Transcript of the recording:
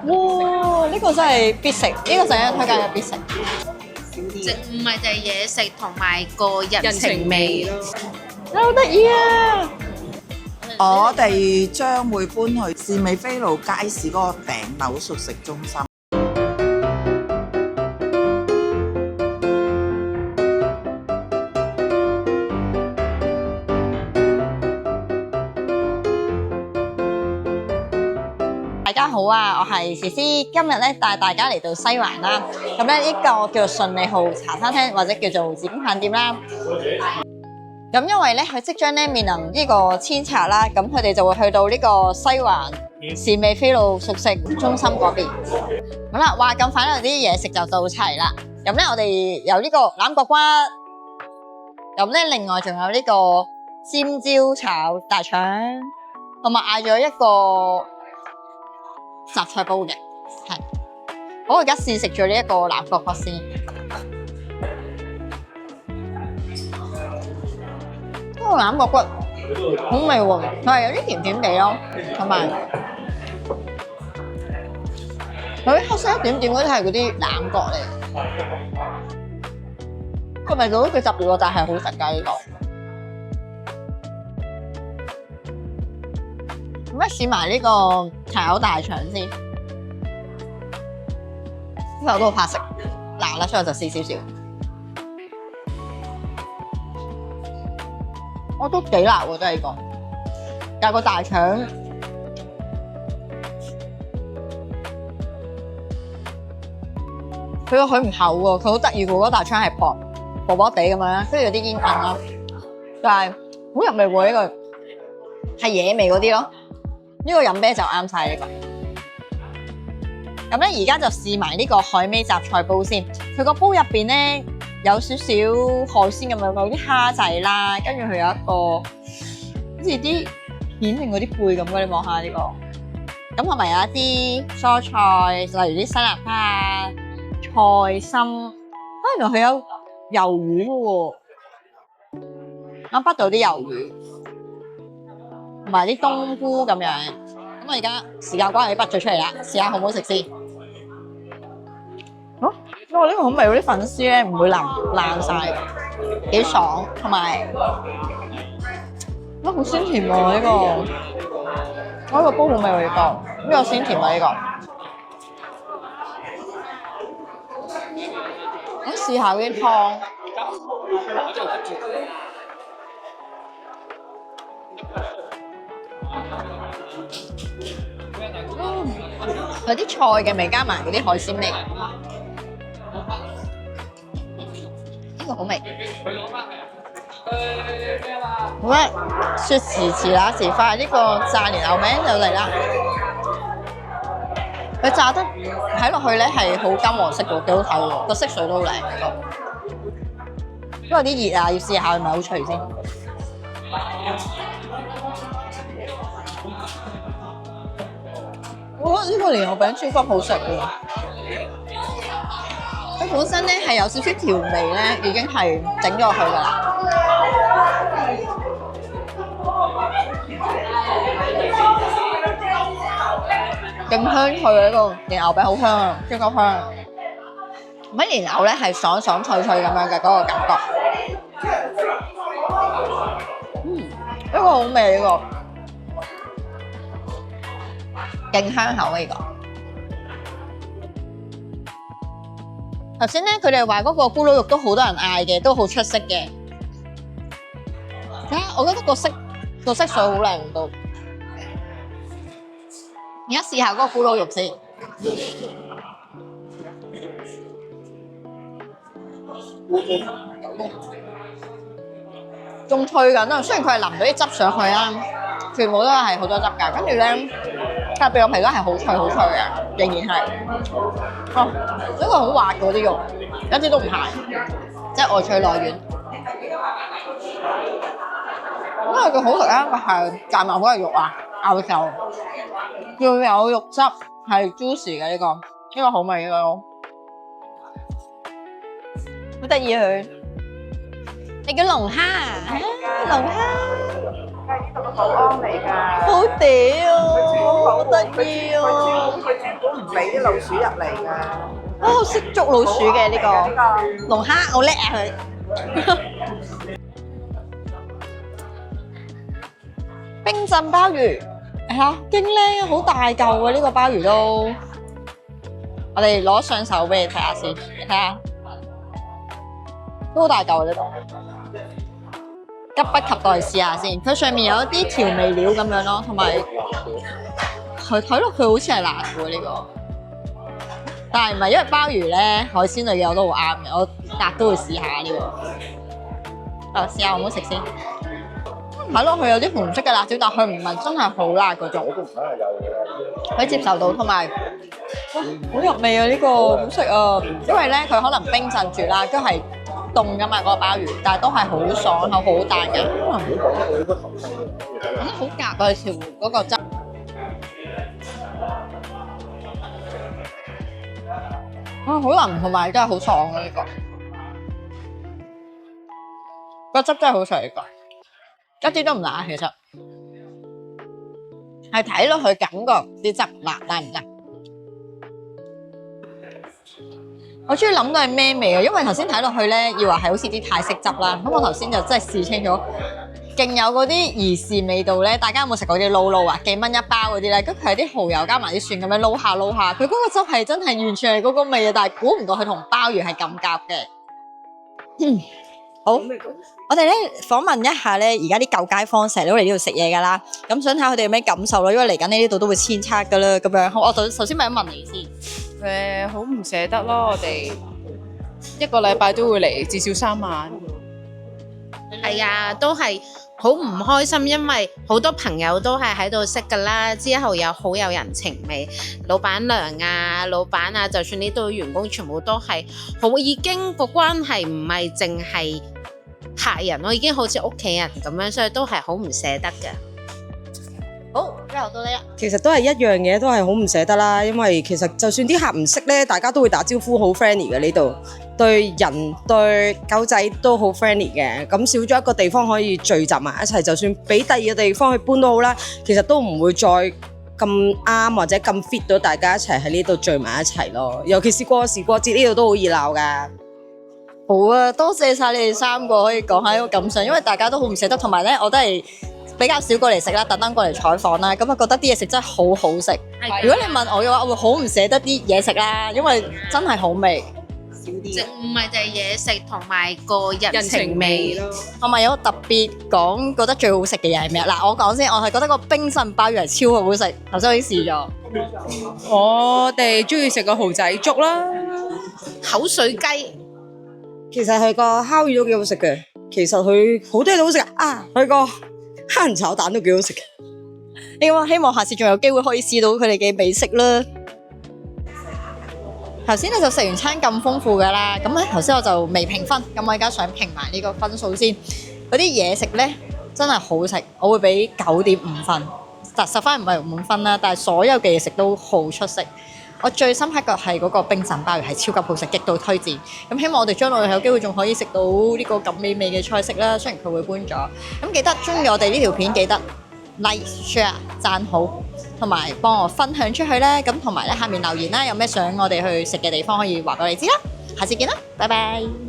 哇！呢個真係必食，呢個就係推介嘅必食。唔係就係嘢食同埋個人情味咯。好得意啊！我哋將會搬去士美菲路街市嗰個頂樓熟食中心。大家好啊，我係詩詩，今日咧帶大家嚟到西環啦。咁咧呢個叫做順利號茶餐廳或者叫做紫荊飯店啦。咁因為咧佢即將咧面臨呢個遷拆啦，咁佢哋就會去到呢個西環士美菲路熟食中心嗰邊。好啦，哇咁快咧啲嘢食就到齊啦。咁咧我哋有呢個欖角骨，咁咧另外仲有呢個尖椒炒大腸，同埋嗌咗一個雜菜煲嘅，係。好，我而家試食咗呢一個欖角骨先。呢個欖角骨好味喎，佢係有啲甜甜地咯，同埋佢啲黑色一點點嗰啲係嗰啲欖角嚟，個味道都幾特別喎，但係好食㗎呢個。咁咧試埋呢個炒大腸先，呢個我都好怕食辣啦，所以我就試少少。我都幾辣喎，真係呢個。但係個大腸，佢個佢唔厚喎，佢好得意喎，嗰個大腸係薄薄地咁樣，跟住有啲煙韌啦，但係好入味喎呢個，係野味嗰啲咯。呢個飲啤就啱晒呢個。咁咧而家就試埋呢個海味雜菜煲先。佢個煲入邊咧有少少海鮮咁樣，有啲蝦仔啦，跟住佢有一個好似啲蜆定嗰啲貝咁嘅，你望下呢個。咁同埋有一啲蔬菜，例如啲西蘭花啊、菜心。原來佢有魷魚嘅喎，我畢到啲魷魚。同埋啲冬菇咁樣，咁我而家時間關係，畢咗出嚟啦，試下好唔好食先。哇！呢個好味，嗰啲粉絲咧唔會爛晒，幾爽，同埋好鮮甜喎呢個。我呢個煲好味喎呢個，呢個鮮甜啊呢個。我試下嗰啲湯。有啲菜嘅味加埋嗰啲海鮮味，呢個好味。好啦，說時遲那時快，呢個炸蓮藕餅就嚟啦。佢炸得睇落去咧係好金黃色嘅，幾好睇喎，個色水都好靚。不過啲熱啊，要試下係咪好脆先。我覺得呢個蓮藕餅超級好食喎！佢本身咧係有少少調味咧，已經係整咗落去㗎啦。勁香脆啊！呢個蓮藕餅好香啊，超級香。乜蓮藕咧係爽爽脆脆咁樣嘅嗰個感覺。呢個好味呢個。勁香口呢個。頭先咧，佢哋話嗰個咕嚕肉都好多人嗌嘅，都好出色嘅。我覺得個色水好靚都。而家試下嗰個咕嚕肉先。仲脆緊啊！雖然佢係淋咗啲汁上去啦，全部都係好多汁㗎。跟住咧，隔壁個皮都係好脆好脆嘅，仍然係。哦，呢個好滑嗰啲肉，一啲都唔鹹，即係外脆內軟。因為佢好食啦，係夾埋好多肉啊，咬嘅時候要有肉汁，係 juicy 嘅呢個，呢個好味呢個，好得意佢。你叫龍蝦啊？龍蝦。係呢度嘅保安嚟㗎。好屌，好得意啊！都唔俾啲老鼠入嚟㗎。哦，識捉老鼠嘅呢個龍蝦好叻啊佢。冰鎮鮑魚係啊，勁靚啊，好大嚿啊！呢個鮑魚都，我哋攞上手俾你睇下先，睇下都好大嚿啊呢度。急不及待試下先，佢上面有一啲調味料咁樣咯，同埋佢睇落佢好似係辣嘅呢個，但係唔係因為鮑魚咧，海鮮類嘅我都好啱嘅，我辣都會試下呢個。試下我唔好食先，睇落去有啲紅色嘅辣椒，但佢唔係真係好辣嗰種，可以接受到，同埋好入味啊呢個，好食啊！因為咧佢可能冰鎮住啦，都係凍噶嘛嗰個鮑魚，但係都係好爽口、好彈嘅。好夾啊條嗰個汁，好腍同埋真係好爽啊呢個汁真係好食呢個，一啲都唔辣其實，係睇落去感覺啲汁辣唔辣？我終於諗到係咩味啊！因為頭先睇落去咧，以為係好似啲泰式汁啦。咁我頭先就真係試清咗，勁有嗰啲兒時味道咧。大家有冇食過啲撈撈啊？幾蚊一包嗰啲咧，咁佢係啲蠔油加埋啲蒜咁樣撈下撈下，佢嗰個汁係真係完全係嗰個味啊！但係估唔到佢同鮑魚係咁夾嘅。好，我哋咧訪問一下咧，而家啲舊街坊成日都嚟呢度食嘢㗎啦。咁想睇下佢哋有咩感受咯，因為嚟緊呢度都會遷測㗎啦。咁樣，我首先咪問你先。好唔捨得咯，我哋一個禮拜都會嚟至少3晚。係啊，都係好唔開心，因為好多朋友都係喺度識㗎啦，之後又好有人情味，老闆娘啊、老闆啊，就算呢度員工全部都係好，已經個關係唔係淨係客人咯，已經好似屋企人咁樣，所以都係好唔捨得嘅。好，之後到你啦。其實都係一樣嘢，都係好唔捨得啦。因為其實就算啲客唔識咧，大家都會打招呼，好 friendly 嘅呢度，對人對狗仔都好 friendly 嘅。咁少咗一個地方可以聚集埋一齊，就算俾第二個地方去搬都好啦，其實都唔會再咁啱或者咁 fit 到大家一齊喺呢度聚埋一齊咯。尤其是過時過節呢度都好熱鬧㗎。好啊，多謝晒你哋3個可以講下呢個感想，因為大家都好唔捨得，同埋咧我都係比較少過嚟食啦，特登過嚟採訪啦，咁啊覺得啲嘢食真係好好食。如果你問我嘅話，我會好唔捨得啲嘢食啦，因為真係好味。少啲唔係就係嘢食同埋個人情味咯。同埋有個特別講覺得最好食嘅嘢係咩？嗱，我講先，我係覺得個冰鎮鮑魚係超好食，頭先我已經試咗。我哋中意食個蠔仔粥啦，口水雞。其實佢個烤魚都幾好食嘅，其實佢好多嘢都好食啊！佢個蝦仁炒蛋都幾好食嘅。希望下次仲有機會可以試到佢哋嘅美食啦。頭先咧就食完餐咁豐富噶啦，咁咧頭先我就未評分，咁我而家想評埋呢個分數先。嗰啲嘢食咧真係好食，我會俾9.5分，但10分唔係滿分啦，但係所有嘅嘢食都好出色。我最深刻嘅係嗰個冰鎮鮑魚係超級好食，極度推薦。咁希望我哋將來有機會仲可以食到呢個咁美味嘅菜式啦。雖然佢會搬咗，咁記得鍾意我哋呢條片記得 like share 讚好，同埋幫我分享出去啦。咁同埋咧下面留言啦，有咩想我哋去食嘅地方可以話俾我哋知啦。下次見啦，拜拜。